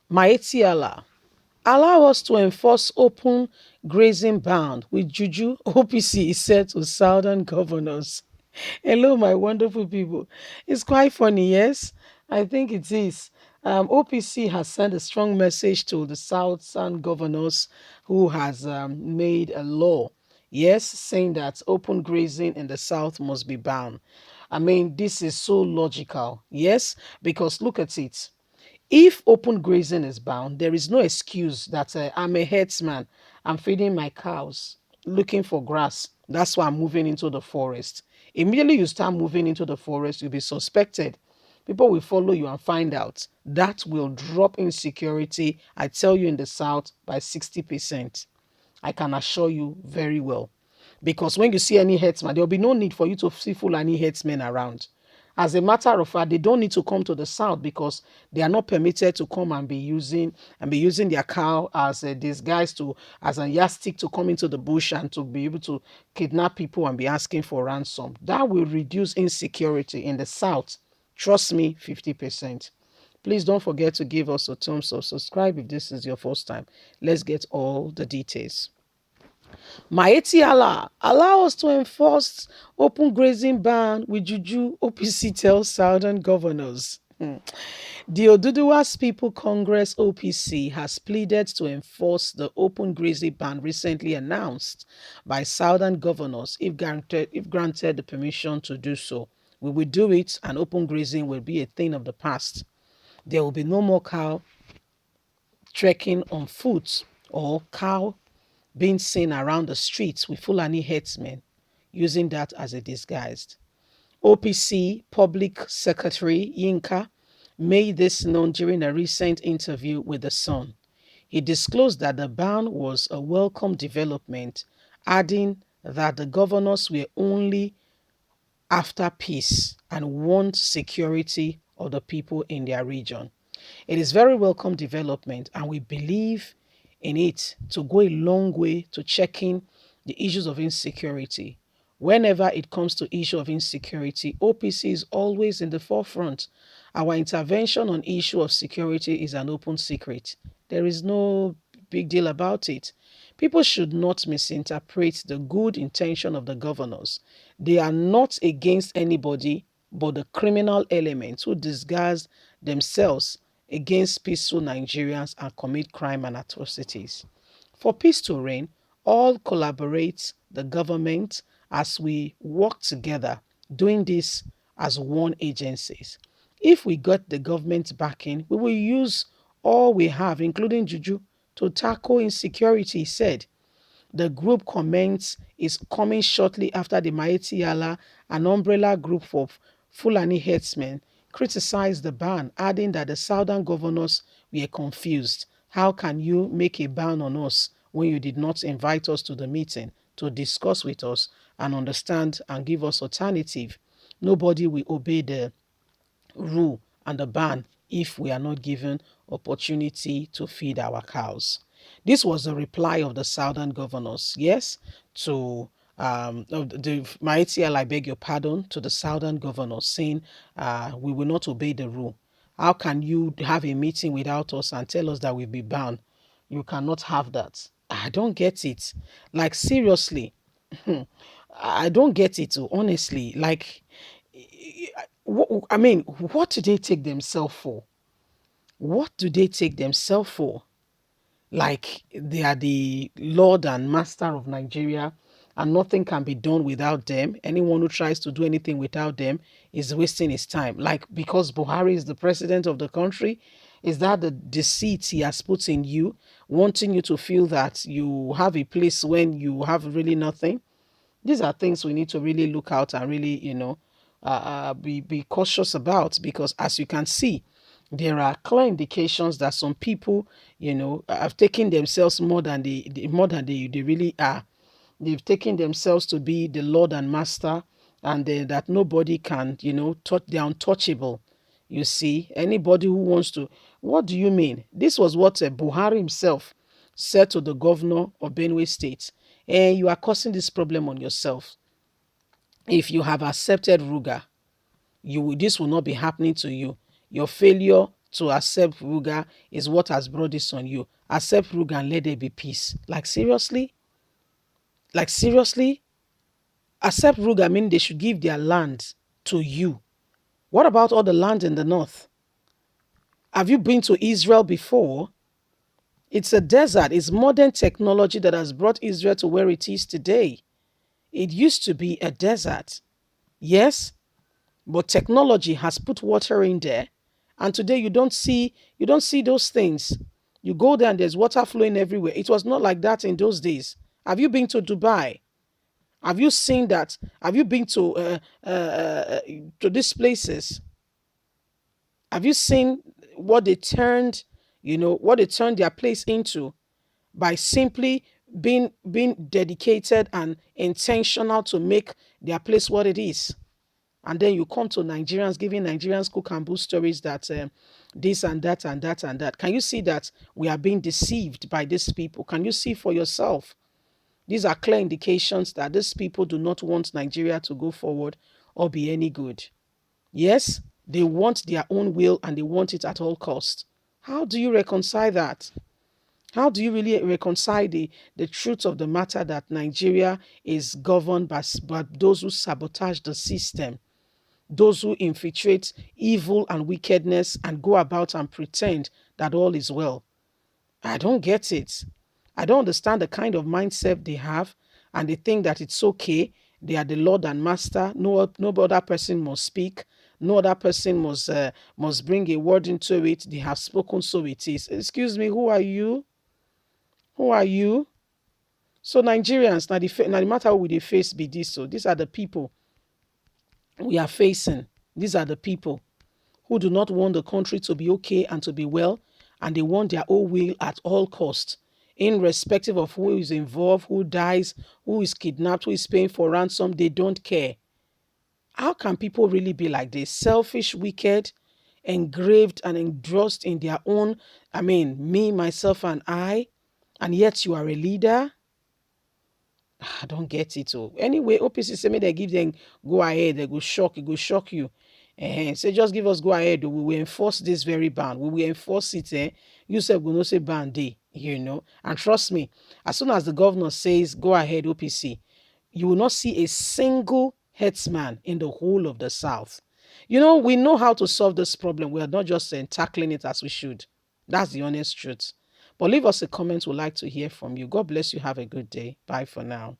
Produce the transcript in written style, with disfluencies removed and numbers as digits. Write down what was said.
Mighty Allah, allow us to enforce open grazing ban with JUJU OPC is said to southern governors. Hello, my wonderful people. It's quite funny, yes? I think it is. OPC has sent a strong message to the southern governors who has made a law, yes, saying that open grazing in the south must be banned. I mean, this is so logical, yes, because look at it. If open grazing is bound, there is no excuse that I'm a herdsman, I'm feeding my cows, looking for grass. That's why I'm moving into the forest. Immediately you start moving into the forest, you'll be suspected. People will follow you and find out. That will drop insecurity, I tell you, in the south by 60%. I can assure you very well. Because when you see any herdsman, there'll be no need for you to see full any herdsmen around. As a matter of fact, they don't need to come to the south because they are not permitted to come and be using their cow as a disguise to as a yardstick to come into the bush and to be able to kidnap people and be asking for ransom. That will reduce insecurity in the south. Trust me, 50%. Please don't forget to give us a thumbs up, subscribe if this is your first time. Let's get all the details. Mighty Allah, allow us to enforce open grazing ban with JUJU OPC tells southern governors. The Oduduwa's People Congress OPC has pleaded to enforce the open grazing ban recently announced by southern governors if granted the permission to do so. We will do it and open grazing will be a thing of the past. There will be no more cow trekking on foot or cow being seen around the streets with Fulani herdsmen using that as a disguise. OPC Public Secretary Yinka made this known during a recent interview with The Sun. He disclosed that the ban was a welcome development, adding that the governors were only after peace and want security of the people in their region. It is very welcome development, and we believe in it to go a long way to checking the issues of insecurity. Whenever it comes to issue of insecurity, OPC is always in the forefront. Our intervention on issue of security is an open secret. There is no big deal about it. People should not misinterpret the good intention of the governors. They are not against anybody but the criminal elements who disguise themselves against peaceful Nigerians and commit crime and atrocities. For peace to reign, all collaborate the government as we work together, doing this as one agencies. If we got the government backing, we will use all we have, including Juju, to tackle insecurity, he said. The group comments is coming shortly after the Mighty Allah, an umbrella group of Fulani herdsmen, criticized the ban, adding that the southern governors were confused. How can you make a ban on us when you did not invite us to the meeting to discuss with us and understand and give us alternative? Nobody will obey the rule and the ban if we are not given opportunity to feed our cows. This was the reply of the southern governors, yes, to of the Mighty Allah, I beg your pardon, to the southern governors saying we will not obey the rule. How can you have a meeting without us and tell us that we'll be banned? You cannot have that. I don't get it. Like, seriously, I don't get it, honestly. Like, I mean, what do they take themselves for? What do they take themselves for? Like they are the Lord and Master of Nigeria and nothing can be done without them. Anyone who tries to do anything without them is wasting his time. Like because Buhari is the president of the country, is that the deceit he has put in you, wanting you to feel that you have a place when you have really nothing? These are things we need to really look out and really, be cautious about because as you can see, there are clear indications that some people, have taken themselves more than they really are. They've taken themselves to be the Lord and Master, and that nobody can, touch. They're untouchable. You see, anybody who wants to, what do you mean? This was what Buhari himself said to the governor of Benue State. And you are causing this problem on yourself. If you have accepted Ruga, this will not be happening to you. Your failure to accept Ruga is what has brought this on you. Accept Ruga and let there be peace. Like seriously? Like seriously? Accept Ruga mean they should give their land to you. What about all the land in the north? Have you been to Israel before? It's a desert. It's modern technology that has brought Israel to where it is today. It used to be a desert. Yes, but technology has put water in there. And today you don't see those things. You go there and there's water flowing everywhere. It was not like that in those days. Have you been to Dubai? Have you seen that? Have you been to these places? Have you seen what they turned, what they turned their place into by simply being dedicated and intentional to make their place what it is? And then you come to Nigerians giving Nigerians cook and bull stories that this and that and that and that. Can you see that we are being deceived by these people? Can you see for yourself? These are clear indications that these people do not want Nigeria to go forward or be any good. Yes, they want their own will and they want it at all costs. How do you reconcile that? How do you really reconcile the truth of the matter that Nigeria is governed by those who sabotage the system, those who infiltrate evil and wickedness and go about and pretend that all is well? I don't get it. I don't understand the kind of mindset they have, and they think that it's okay. They are the Lord and Master. No other person must speak. No other person must bring a word into it. They have spoken, so it is. Excuse me, who are you? Who are you? So Nigerians, now the matter we they face be this. So these are the people we are facing. These are the people who do not want the country to be okay and to be well, and they want their own will at all costs, irrespective of who is involved, who dies, who is kidnapped, who is paying for ransom. They don't care. How can people really be like this? Selfish, wicked, engraved and engrossed in their own, me, myself, and I, and yet you are a leader? I don't get it. Oh, anyway, OPC say me they give them go ahead. They go shock. It go shock you. Say just give us go ahead. Oh, we will enforce this very ban. We will enforce it. You say we no say ban day. And trust me, as soon as the governor says go ahead, OPC, you will not see a single headsman in the whole of the South. We know how to solve this problem. We are not just tackling it as we should. That's the honest truth. But leave us a comment. We'd like to hear from you. God bless you. Have a good day. Bye for now.